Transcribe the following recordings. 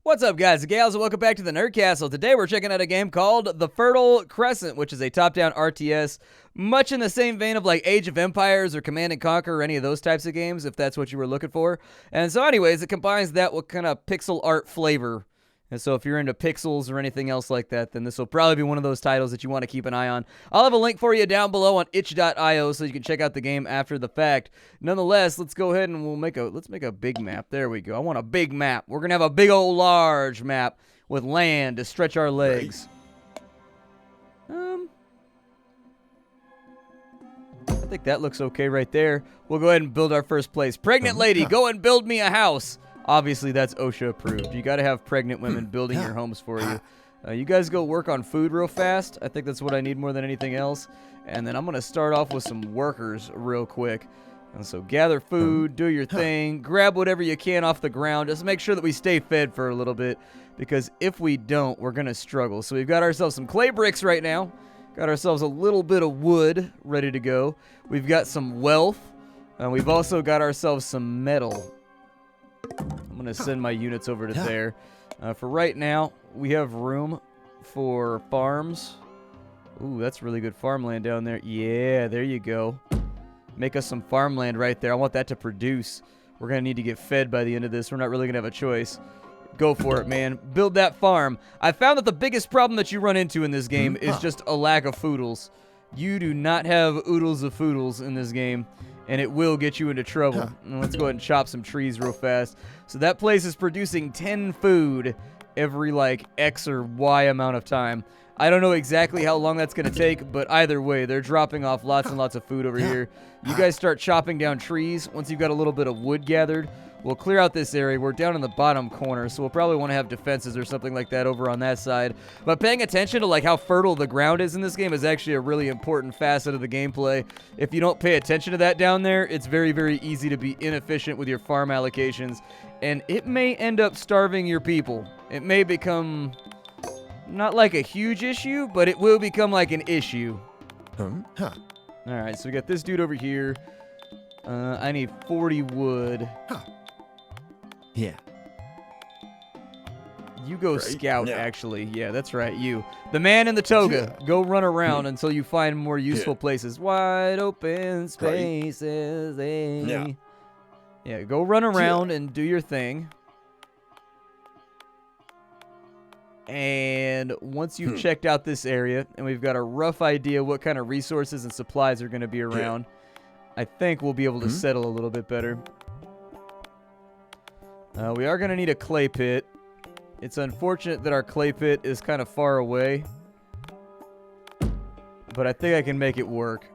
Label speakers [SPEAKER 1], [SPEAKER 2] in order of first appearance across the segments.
[SPEAKER 1] What's up, guys and gals, and welcome back to the Nerd Castle. Today we're checking out a game called The Fertile Crescent, which is a top-down RTS, much in the same vein of like Age of Empires or Command & Conquer or any of those types of games, if that's what you were looking for. And so anyways, it combines that with kind of pixel art flavor. And so if you're into pixels or anything else like that, then this will probably be one of those titles that you want to keep an eye on. I'll have a link for you down below on itch.io so you can check out the game after the fact. Nonetheless, let's go ahead and let's make a big map. There we go. I want a big map. We're going to have a big old large map with land to stretch our legs. I think that looks okay right there. We'll go ahead and build our first place. Pregnant lady, go and build me a house. Obviously, that's OSHA approved. You got to have pregnant women building your homes for you. You guys go work on food real fast. I think that's what I need more than anything else. And then I'm going to start off with some workers real quick. And so gather food, do your thing, grab whatever you can off the ground. Just make sure that we stay fed for a little bit, because if we don't, we're going to struggle. So we've got ourselves some clay bricks right now. Got ourselves a little bit of wood ready to go. We've got some wealth. And we've also got ourselves some metal. I'm going to send my units over to there. For right now, we have room for farms. Ooh, that's really good farmland down there. Yeah, there you go. Make us some farmland right there. I want that to produce. We're going to need to get fed by the end of this. We're not really going to have a choice. Go for it, man. Build that farm. I found that the biggest problem that you run into in this game is just a lack of foodles. You do not have oodles of foodles in this game, and it will get you into trouble. Let's go ahead and chop some trees real fast. So that place is producing 10 food every, like, X or Y amount of time. I don't know exactly how long that's going to take, but either way, they're dropping off lots and lots of food over here. You guys start chopping down trees. Once you've got a little bit of wood gathered, we'll clear out this area. We're down in the bottom corner, so we'll probably want to have defenses or something like that over on that side. But paying attention to like how fertile the ground is in this game is actually a really important facet of the gameplay. If you don't pay attention to that down there, it's very, very easy to be inefficient with your farm allocations, and it may end up starving your people. It may become not like a huge issue, but it will become like an issue. Alright, so we got this dude over here. I need 40 wood.
[SPEAKER 2] Yeah.
[SPEAKER 1] You go scout, actually. Yeah, that's right, you. The man in the toga. Go run around until you find more useful places. Wide open spaces. Yeah, go run around and do your thing. And once you've checked out this area, and we've got a rough idea what kind of resources and supplies are going to be around, I think we'll be able to settle a little bit better. We are going to need a clay pit. It's unfortunate that our clay pit is kind of far away, but I think I can make it work.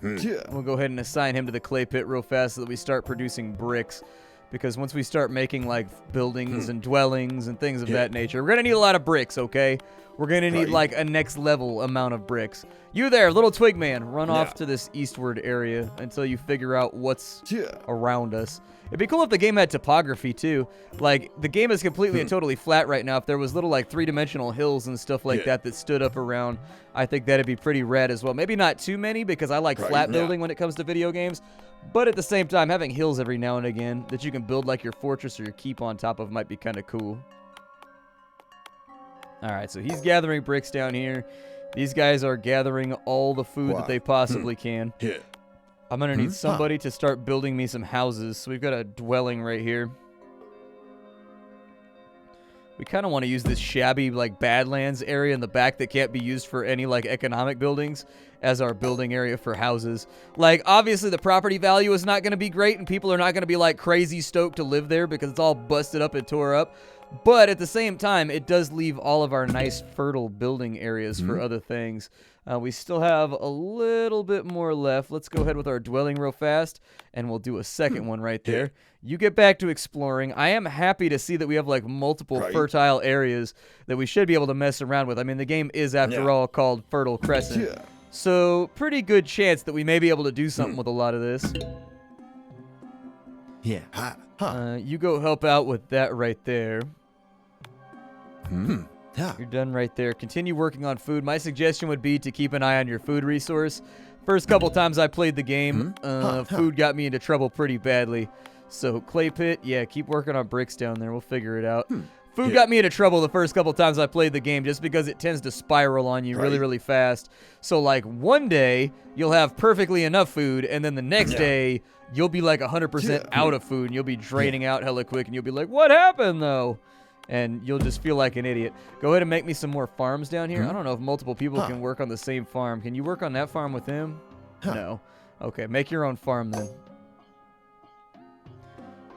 [SPEAKER 1] We'll go ahead and assign him to the clay pit real fast so that we start producing bricks. Because once we start making, like, buildings and dwellings and things of that nature, we're going to need a lot of bricks, okay? We're going to need, like, a next-level amount of bricks. You there, little twig man, run off to this eastward area until you figure out what's around us. It'd be cool if the game had topography, too. Like, the game is completely and totally flat right now. If there was little, like, three-dimensional hills and stuff like that that stood up around, I think that'd be pretty rad as well. Maybe not too many, because I like flat building when it comes to video games. But at the same time, having hills every now and again that you can build like your fortress or your keep on top of might be kind of cool. Alright, so he's gathering bricks down here. These guys are gathering all the food that they possibly can. I'm going to need somebody to start building me some houses. So we've got a dwelling right here. We kind of want to use this shabby, like, Badlands area in the back that can't be used for any, like, economic buildings as our building area for houses. Like, obviously the property value is not going to be great, and people are not going to be, like, crazy stoked to live there because it's all busted up and tore up. But at the same time, it does leave all of our nice, fertile building areas for other things. We still have a little bit more left. Let's go ahead with our dwelling real fast, and we'll do a second one right there. You get back to exploring. I am happy to see that we have, like, multiple fertile areas that we should be able to mess around with. I mean, the game is, after all, called Fertile Crescent. So, pretty good chance that we may be able to do something with a lot of this. You go help out with that right there. You're done right there. Continue working on food. My suggestion would be to keep an eye on your food resource. First couple times I played the game, food got me into trouble pretty badly. So, clay pit, yeah, keep working on bricks down there. We'll figure it out. Food got me into trouble the first couple times I played the game just because it tends to spiral on you really, really fast. So, like, one day, you'll have perfectly enough food, and then the next day, you'll be, like, 100% out of food, and you'll be draining out hella quick, and you'll be like, what happened, though? And you'll just feel like an idiot. Go ahead and make me some more farms down here. I don't know if multiple people can work on the same farm. Can you work on that farm with him? No. Okay, make your own farm, then.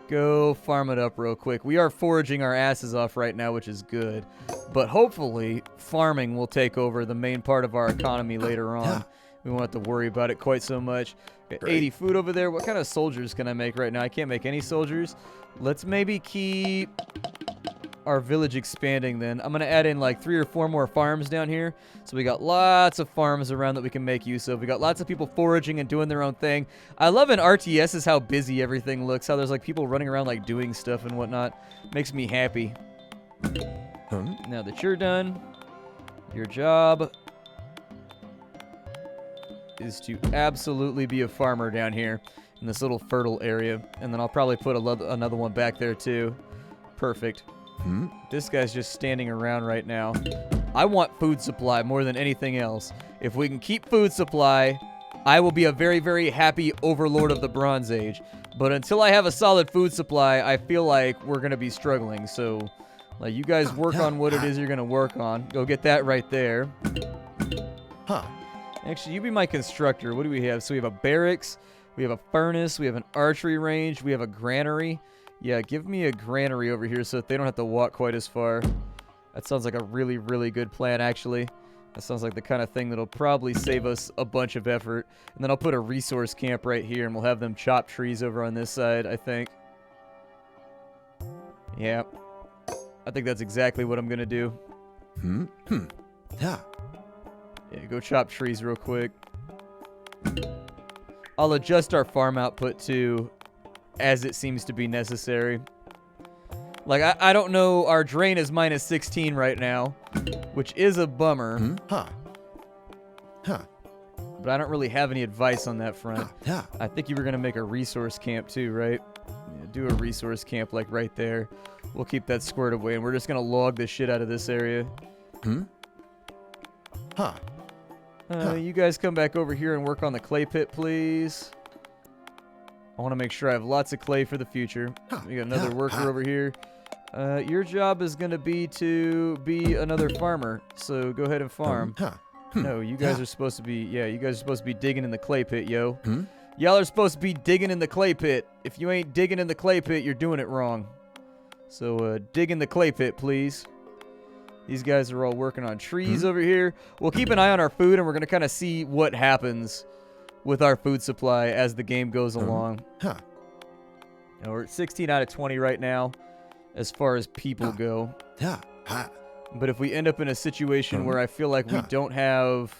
[SPEAKER 1] Go farm it up real quick. We are foraging our asses off right now, which is good. But hopefully, farming will take over the main part of our economy later on. We won't have to worry about it quite so much. Got 80 food over there. What kind of soldiers can I make right now? I can't make any soldiers. Let's maybe keep our village expanding then. I'm going to add in like 3 or 4 more farms down here. So we got lots of farms around that we can make use of. We got lots of people foraging and doing their own thing. I love in RTS is how busy everything looks. How there's like people running around like doing stuff and whatnot. Makes me happy. Now that you're done, your job is to absolutely be a farmer down here in this little fertile area. And then I'll probably put another one back there too. Perfect. This guy's just standing around right now. I want food supply more than anything else. If we can keep food supply, I will be a very, very happy overlord of the Bronze Age. But until I have a solid food supply, I feel like we're going to be struggling. So, like, you guys work on what it is you're going to work on. Go get that right there. Actually, you be my constructor. What do we have? So we have a barracks. We have a furnace. We have an archery range. We have a granary. Yeah, give me a granary over here so that they don't have to walk quite as far. That sounds like a really, really good plan, actually. That sounds like the kind of thing that'll probably save us a bunch of effort. And then I'll put a resource camp right here, and we'll have them chop trees over on this side, I think. Yeah. I think that's exactly what I'm going to do. Yeah, go chop trees real quick. I'll adjust our farm output, too, as it seems to be necessary. Like, I don't know, our drain is minus 16 right now, which is a bummer. But I don't really have any advice on that front. I think you were going to make a resource camp too, right? Yeah, do a resource camp like right there. We'll keep that squared away, and we're just going to log the shit out of this area. You guys come back over here and work on the clay pit, please. I want to make sure I have lots of clay for the future. We got another worker over here. Your job is going to be another farmer. So go ahead and farm. No, you guys are supposed to be, you guys are supposed to be digging in the clay pit, yo. Y'all are supposed to be digging in the clay pit. If you ain't digging in the clay pit, you're doing it wrong. So dig in the clay pit, please. These guys are all working on trees over here. We'll keep an eye on our food, and we're going to kind of see what happens with our food supply as the game goes along. Now, we're at 16 out of 20 right now as far as people go. But if we end up in a situation where I feel like we don't have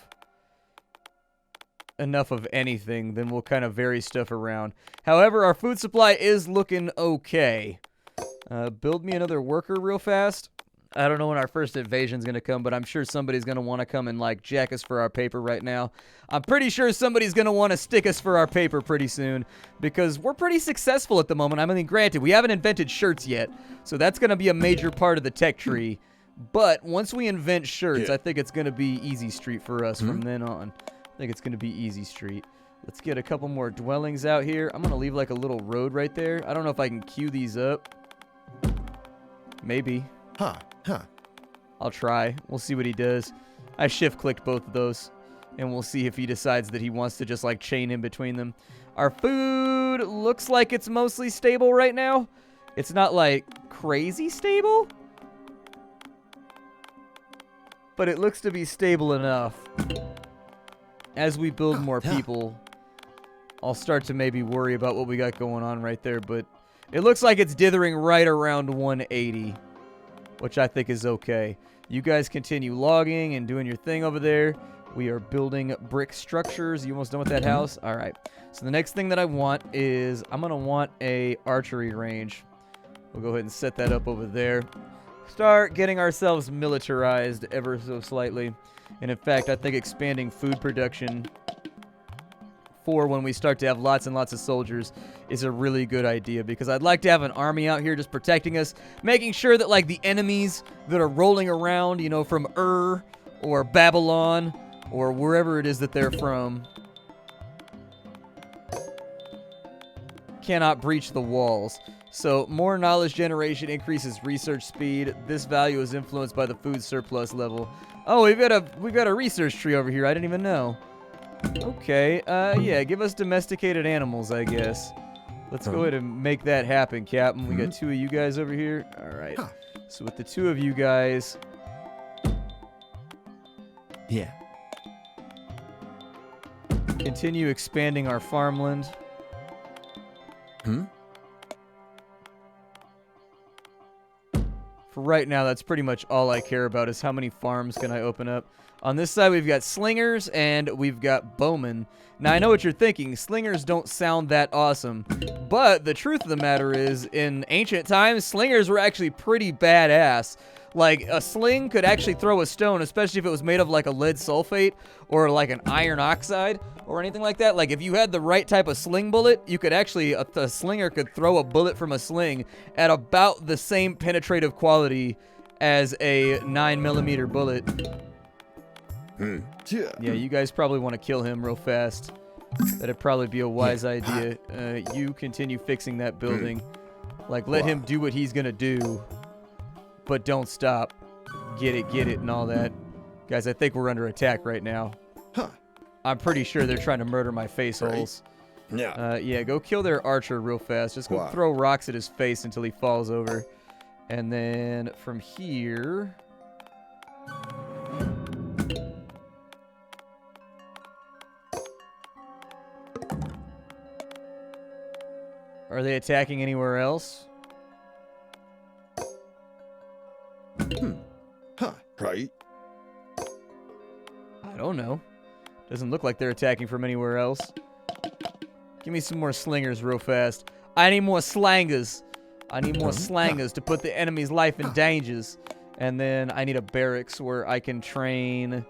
[SPEAKER 1] enough of anything, then we'll kind of vary stuff around. However, our food supply is looking okay. Build me another worker real fast. I don't know when our first invasion's going to come, but I'm sure somebody's going to want to come and, like, jack us for our paper right now. I'm pretty sure somebody's going to want to stick us for our paper pretty soon, because we're pretty successful at the moment. I mean, granted, we haven't invented shirts yet, so that's going to be a major part of the tech tree. But once we invent shirts, I think it's going to be easy street for us from then on. I think it's going to be easy street. Let's get a couple more dwellings out here. I'm going to leave, like, a little road right there. I don't know if I can queue these up. Maybe. I'll try. We'll see what he does. I shift-clicked both of those, and we'll see if he decides that he wants to just, like, chain in between them. Our food looks like it's mostly stable right now. It's not, like, crazy stable, but it looks to be stable enough. As we build more people, I'll start to maybe worry about what we got going on right there, but it looks like it's dithering right around 180. Which I think is okay. You guys continue logging and doing your thing over there. We are building brick structures. You almost done with that house? All right. So the next thing that I want is I'm going to want a archery range. We'll go ahead and set that up over there. Start getting ourselves militarized ever so slightly. And in fact, I think expanding food production for when we start to have lots and lots of soldiers is a really good idea, because I'd like to have an army out here just protecting us, making sure that, like, the enemies that are rolling around, you know, from or Babylon or wherever it is that they're from cannot breach the walls. So more knowledge generation increases research speed. This value is influenced by the food surplus level. Oh, we've got a research tree over here. I didn't even know. Okay, yeah, give us domesticated animals, I guess. Let's go ahead and make that happen, Captain. We got 2 of you guys over here. All right. So with the 2 of you guys,
[SPEAKER 2] Yeah.
[SPEAKER 1] continue expanding our farmland. For right now, that's pretty much all I care about, is how many farms can I open up. On this side, we've got slingers and we've got bowmen. Now, I know what you're thinking. Slingers don't sound that awesome. But the truth of the matter is, in ancient times, slingers were actually pretty badass. Like, a sling could actually throw a stone, especially if it was made of, like, a lead sulfate or, like, an iron oxide or anything like that. Like, if you had the right type of sling bullet, you could actually, a slinger could throw a bullet from a sling at about the same penetrative quality as a 9mm bullet. Yeah, you guys probably want to kill him real fast. That'd probably be a wise idea. You continue fixing that building. Like, let him do what he's gonna do, but don't stop. Get it, and all that. Guys, I think we're under attack right now. I'm pretty sure they're trying to murder my face holes. Yeah, go kill their archer real fast. Just go throw rocks at his face until he falls over. And then from here... Are they attacking anywhere else?
[SPEAKER 3] Right.
[SPEAKER 1] I don't know. Doesn't look like they're attacking from anywhere else. Give me some more slingers real fast. I need more slangers. I need more slangers to put the enemy's life in dangers. And then I need a barracks where I can train,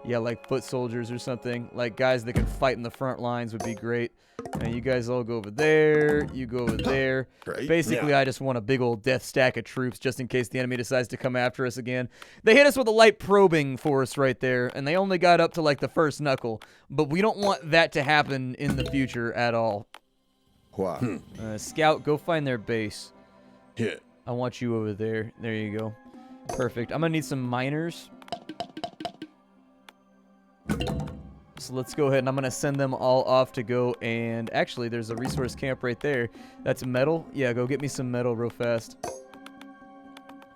[SPEAKER 1] yeah, like foot soldiers or something. Like guys that can fight in the front lines would be great. And you guys all go over there. You go over there.
[SPEAKER 3] Great.
[SPEAKER 1] Basically, I just want a big old death stack of troops just in case the enemy decides to come after us again. They hit us with a light probing force right there, and they only got up to like the first knuckle. But we don't want that to happen in the future at all. Scout, go find their base.
[SPEAKER 3] Yeah.
[SPEAKER 1] I want you over there. There you go. Perfect. I'm going to need some miners. So let's go ahead, and I'm going to send them all off to go, and actually there's a resource camp right there. That's metal. Yeah, go get me some metal real fast.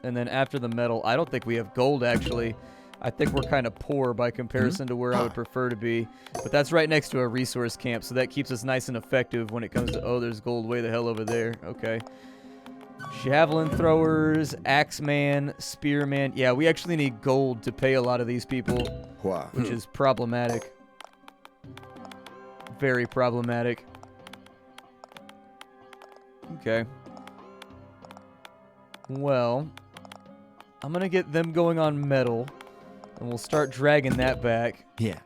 [SPEAKER 1] And then after the metal, I don't think we have gold, actually. I think we're kind of poor by comparison to where I would prefer to be. But that's right next to a resource camp, so that keeps us nice and effective when it comes to, oh, there's gold way the hell over there. Okay. Javelin throwers, axeman, spearman. Yeah, we actually need gold to pay a lot of these people, which is problematic. Very problematic. Okay. Well, I'm going to get them going on metal, and we'll start dragging that back.
[SPEAKER 2] Yeah.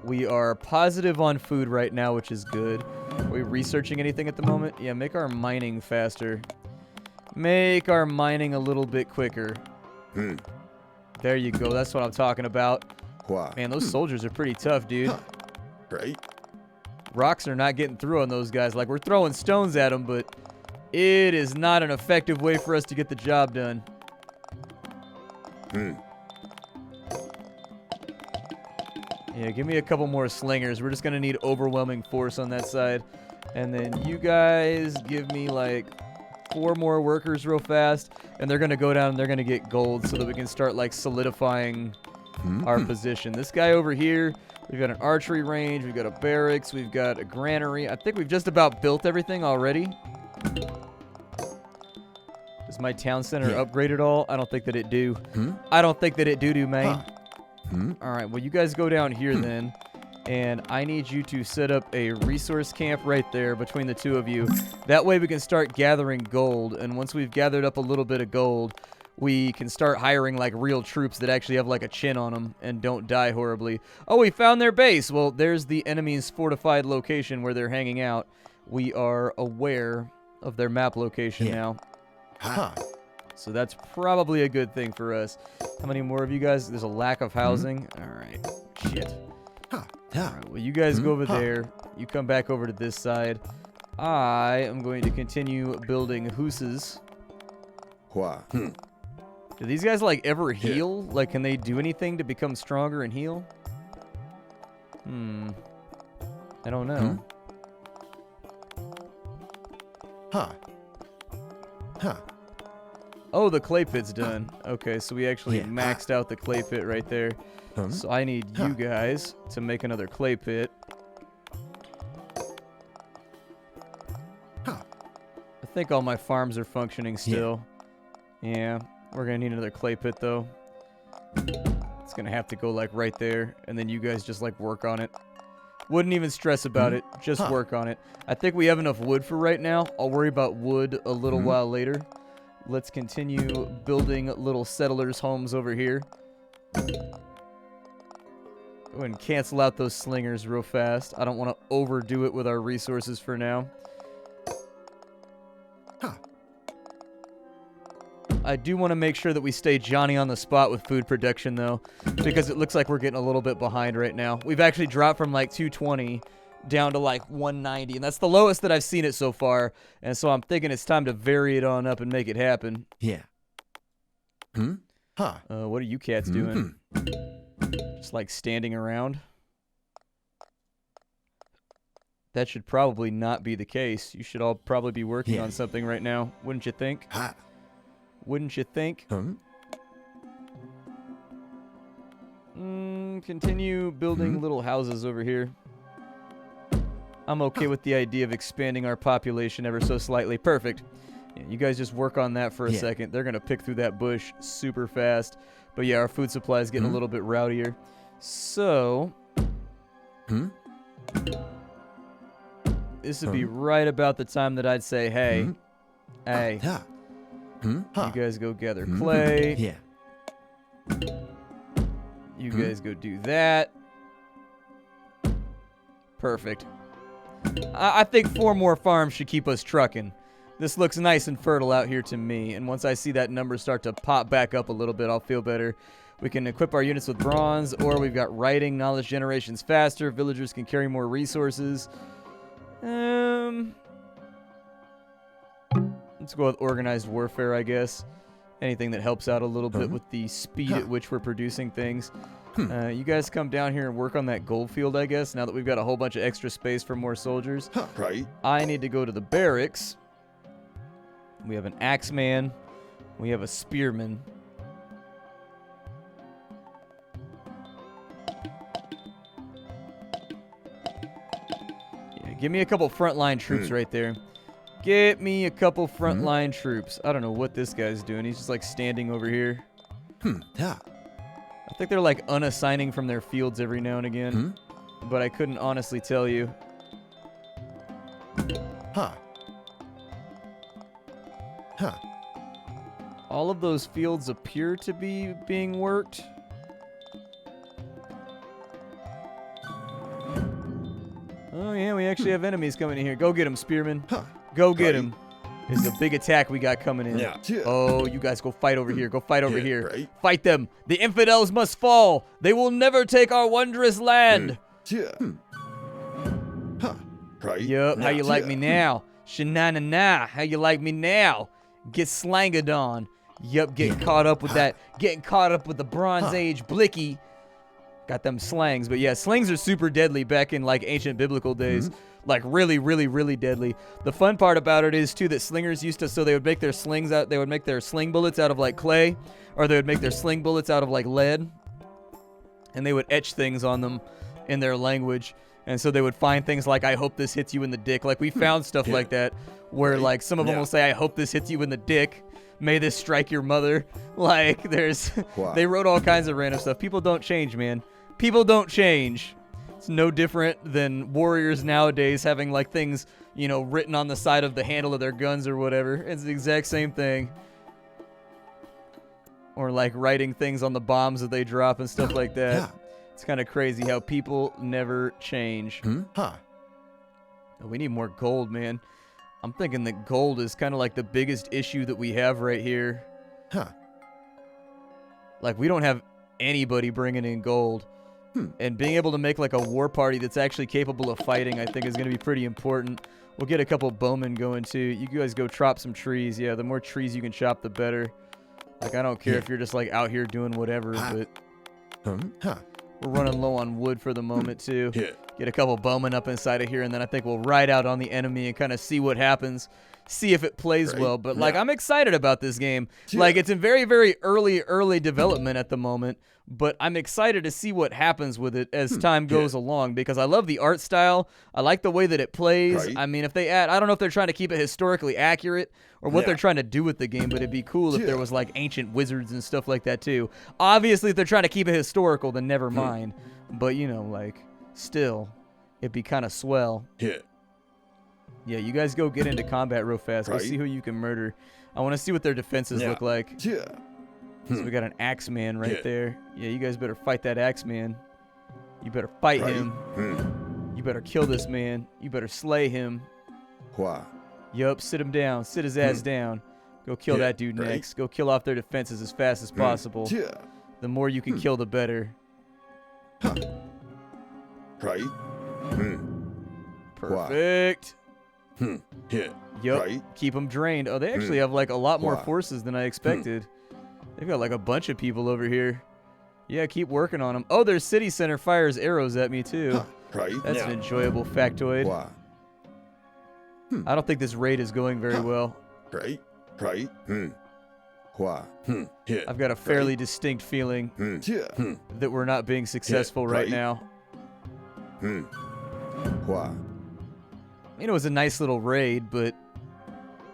[SPEAKER 1] We are positive on food right now, which is good. Are we researching anything at the moment? Yeah, make our mining faster. Make our mining a little bit quicker. There you go. That's what I'm talking about. Man, those soldiers are pretty tough, dude.
[SPEAKER 3] Right.
[SPEAKER 1] Rocks are not getting through on those guys. Like, we're throwing stones at them, but it is not an effective way for us to get the job done. Yeah, give me a couple more slingers. We're just going to need overwhelming force on that side. And then you guys give me, like, 4 more workers real fast. And they're going to go down and they're going to get gold so that we can start, like, solidifying our position. This guy over here, we've got an archery range, we've got a barracks, we've got a granary. I think we've just about built everything already. Does my town center upgrade at all? I don't think that it do. I don't think that it do, man. All right, well, you guys go down here then, and I need you to set up a resource camp right there between the 2 of you. That way we can start gathering gold, and once we've gathered up a little bit of gold, we can start hiring like real troops that actually have like a chin on them and don't die horribly. Oh, we found their base. Well, there's the enemy's fortified location where they're hanging out. We are aware of their map location now.
[SPEAKER 2] Ha.
[SPEAKER 1] So that's probably a good thing for us. How many more of you guys? There's a lack of housing. All right. Shit.
[SPEAKER 2] Ha.
[SPEAKER 1] All right, well, you guys go over there. You come back over to this side. I am going to continue building huses.
[SPEAKER 3] Why?
[SPEAKER 1] Do these guys, like, ever heal? Like, can they do anything to become stronger and heal? I don't know.
[SPEAKER 2] Ha. Ha.
[SPEAKER 1] Oh, the clay pit's done. Okay, so we actually maxed out the clay pit right there. So I need you guys to make another clay pit. I think all my farms are functioning still. Yeah, we're going to need another clay pit, though. It's going to have to go, like, right there. And then you guys just, like, work on it. Wouldn't even stress about it. Just work on it. I think we have enough wood for right now. I'll worry about wood a little while later. Let's continue building little settlers' homes over here. Go ahead and cancel out those slingers real fast. I don't want to overdo it with our resources for now. I do want to make sure that we stay Johnny on the spot with food production, though, because it looks like we're getting a little bit behind right now. We've actually dropped from like 220 down to like 190, and that's the lowest that I've seen it so far. And so I'm thinking it's time to vary it on up and make it happen.
[SPEAKER 2] Yeah.
[SPEAKER 1] What are you cats doing? Just like standing around? That should probably not be the case. You should all probably be working on something right now, wouldn't you think? Wouldn't you think? Continue building little houses over here. I'm okay with the idea of expanding our population ever so slightly. Perfect. Yeah, you guys just work on that for a second. They're going to pick through that bush super fast. But yeah, our food supply is getting a little bit rowdier. So, this would be right about the time that I'd say, hey, you guys go gather clay. You guys go do that. Perfect. I think 4 more farms should keep us trucking. This looks nice and fertile out here to me, and once I see that number start to pop back up a little bit, I'll feel better. We can equip our units with bronze, or we've got writing, knowledge generations faster, villagers can carry more resources. Let's go with organized warfare, I guess. Anything that helps out a little bit with the speed at which we're producing things. You guys come down here and work on that gold field, I guess, now that we've got a whole bunch of extra space for more soldiers.
[SPEAKER 3] Right.
[SPEAKER 1] I need to go to the barracks. We have an axeman. We have a spearman. Yeah, give me a couple frontline troops right there. Get me a couple frontline troops. I don't know what this guy's doing. He's just like standing over here. I think they're like unassigning from their fields every now and again. But I couldn't honestly tell you. All of those fields appear to be being worked. Oh yeah, we actually have enemies coming in here. Go get him, spearman. Go get him. It's a big attack we got coming in. Oh, you guys go fight over here. Go fight over here.
[SPEAKER 3] Right.
[SPEAKER 1] Fight them. The infidels must fall. They will never take our wondrous land.
[SPEAKER 3] Right.
[SPEAKER 1] Yup, how you like me now? Shanana, how you like me now? Get slanged on. Yup, getting caught up with that. Getting caught up with the Bronze Age blicky. Got them slangs. But yeah, slings are super deadly back in like ancient biblical days. Like really, really, really deadly. The fun part about it is too that slingers used to, so they would make their slings out, they would make their sling bullets out of like clay, or they would make their sling bullets out of like lead, and they would etch things on them in their language. And so they would find things like, I hope this hits you in the dick. Like we found stuff like that where like some of them will say, I hope this hits you in the dick. May this strike your mother. Like there's, they wrote all kinds of random stuff. People don't change, man. People don't change. It's no different than warriors nowadays having like things, you know, written on the side of the handle of their guns or whatever. It's the exact same thing. or like writing things on the bombs that they drop and stuff like that.
[SPEAKER 2] Yeah.
[SPEAKER 1] It's kind of crazy how people never change.
[SPEAKER 2] Huh.
[SPEAKER 1] Oh, we need more gold, man. I'm thinking that gold is kind of like the biggest issue that we have right here.
[SPEAKER 2] Huh.
[SPEAKER 1] Like, we don't have anybody bringing in gold. And being able to make like a war party that's actually capable of fighting, I think is going to be pretty important. We'll get a couple bowmen going too. You guys go chop some trees. Yeah, the more trees you can chop, the better. Like, I don't care if you're just like out here doing whatever, but
[SPEAKER 2] Huh.
[SPEAKER 1] we're running low on wood for the moment too. Get a couple bowmen up inside of here, and then I think we'll ride out on the enemy and kind of see what happens. See if it plays well. But like, I'm excited about this game. Like, it's in very, very early development at the moment. But I'm excited to see what happens with it as time goes along, because I love the art style. I like the way that it plays. I mean, if they add, I don't know if they're trying to keep it historically accurate or what they're trying to do with the game, but it'd be cool if there was like ancient wizards and stuff like that too. Obviously, if they're trying to keep it historical, then never mind. But, you know, like, still, it'd be kind of swell. Yeah, you guys go get into combat real fast. Go see who you can murder. I want to see what their defenses look like. So we got an Axeman right there. Yeah, you guys better fight that Axeman. You better fight him. You better kill this man. You better slay him. Yup, sit him down. Sit his ass down. Go kill that dude next. Go kill off their defenses as fast as possible. The more you can kill, the better. Perfect. Yup, keep them drained. Oh, they actually have like a lot more forces than I expected. They've got like a bunch of people over here. Yeah, keep working on them. Oh, their city center fires arrows at me too. That's an enjoyable factoid. I don't think this raid is going very well. I've got a fairly distinct feeling that we're not being successful right now. You know, it was a nice little raid, but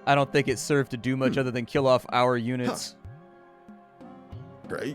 [SPEAKER 1] I don't think it served to do much other than kill off our units. I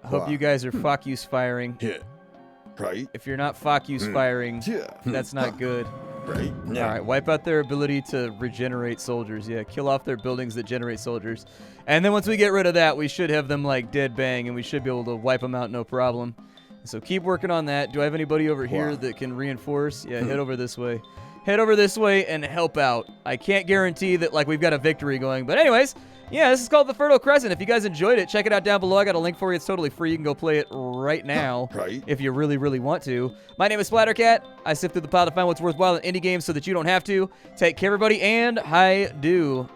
[SPEAKER 1] hope you guys are Focus firing. If you're not Focus firing, that's not good. Alright, wipe out their ability to regenerate soldiers. Yeah, kill off their buildings that generate soldiers. And then once we get rid of that, we should have them like dead bang, and we should be able to wipe them out no problem. So keep working on that. Do I have anybody over here that can reinforce? Yeah, head over this way. Head over this way and help out. I can't guarantee that like we've got a victory going, but anyways, yeah, this is called the Fertile Crescent. If you guys enjoyed it, check it out down below. I got a link for you. It's totally free. You can go play it right now if you really, really want to. My name is Splattercat. I sift through the pile to find what's worthwhile in indie games so that you don't have to. Take care, everybody, and hi-do.